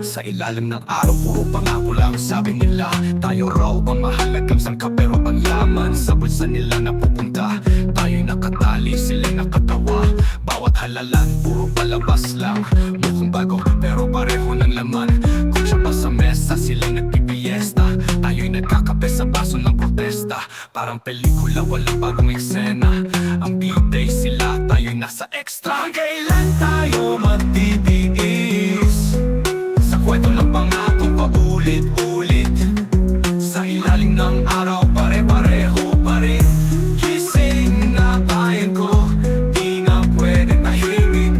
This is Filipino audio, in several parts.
Sa ilalim ng araw, puro pangako lang. Sabi nila, tayo raw ang mahalagang sangkap, pero ang yaman sa bulsa nila napupunta. Tayo'y nakatali, sila'y nakatawa. Bawat halalan, puro palabas lang. Mukhang bago, pero pareho ng laman. Kung siya pa sa mesa, sila'y nagpipiesta. Tayo'y nagkakape sa baso ng protesta. Parang pelikula, walang bagong eksena. Ang B-day sila, tayo'y nasa extra. Hanggang kailan tayo magtitiis? Sa kwento ng pangako paulit-ulit. Sa ilalim ng araw, pare-pareho pa rin. Gising na bayan ko, di na pwede tahimik.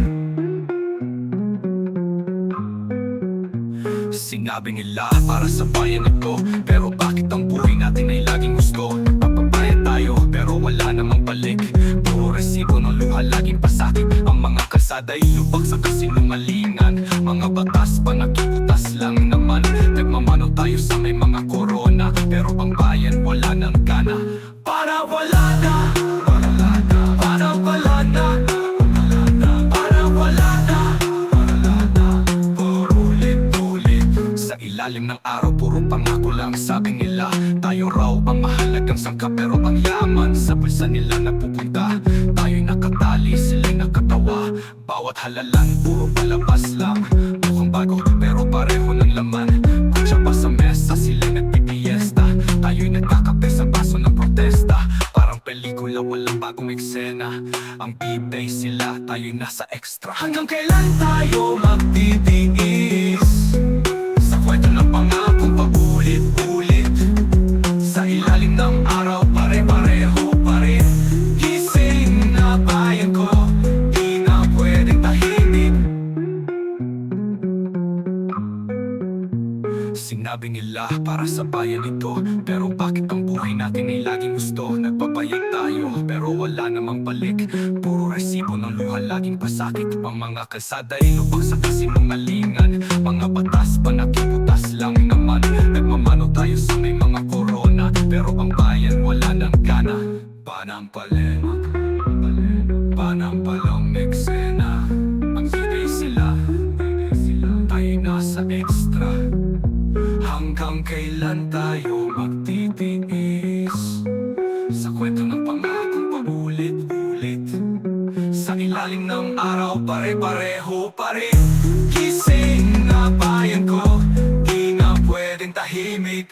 Sinabi nila para sa bayan ito, pero bakit ang buhay natin ay laging gusto? Nagpapabayad tayo, pero wala namang balik. Puro resibo ng luha, laging pasakit. Ang mga kalsada ay lubak sa kasinungalingan. Mga batas pa nakiutas lang naman. Nagmamano tayo sa may mga korona, pero ang bayan wala nang gana. Para wala na, para wala na, para wala na, puro ulit-ulit. Sa ilalim ng araw, puro pangako lang. Sabi nila, tayo raw ang mahalagang sangkap, pero ang yaman sa bulsa nila napupunta. Tayo'y nakatali, sila'y nakatawa. Bawat halalan, puro palabas lang. Mukhang bago, pero pareho ng laman. Kung siya pa sa mesa, sila'y nagpipiesta. Tayo'y nagkakape sa baso ng protesta. Parang pelikula, walang bagong eksena. Ang B-day sila, tayo'y nasa extra. Hanggang kailan tayo magtitiis? Sa kwento ng pangakong paulit-ulit. Sa ilalim ng araw, pare-pareho pa rin. Gising na bayan ko, di na pwedeng tahimik. Sinabi nila para sa bayan ito, pero bakit ang buhay natin ay laging gusto? Nagbabayad tayo, pero wala namang balik. Puro resibo ng luha, laging pasakit. Ang mga kalsada ay lubak sa kasinungalingan. Mga batas pa nakiputas lang naman. Nagmamano tayo sa may mga korona, pero ang bayan wala nang gana. Panampaleen, panampalang eksena. Ang bigay sila, tayo nasa extra. Hanggang kailan tayo magtitiis? Sa kwento ng pangakong paulit-ulit. Sa ilalim ng araw, pare-pareho pa rin. Gising na bayan ko, di na pwedeng tahimik.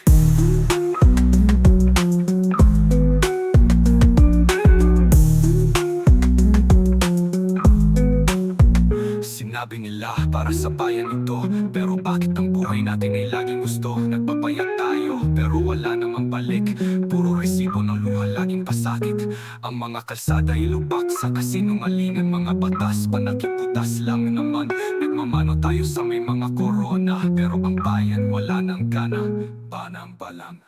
Sinabi nila para sa bayan ito, pero bakit ang buhay natin ay laging gusto? Nagbabayad tayo, pero wala namang balik. Puro resibo ng luha, laging pasakit. Ang mga kalsada ay lubak sa kasinungalingan. Mga batas pa nakiputas lang naman. Nagmamano tayo sa may mga korona, pero ang bayan wala nang gana. Panampalang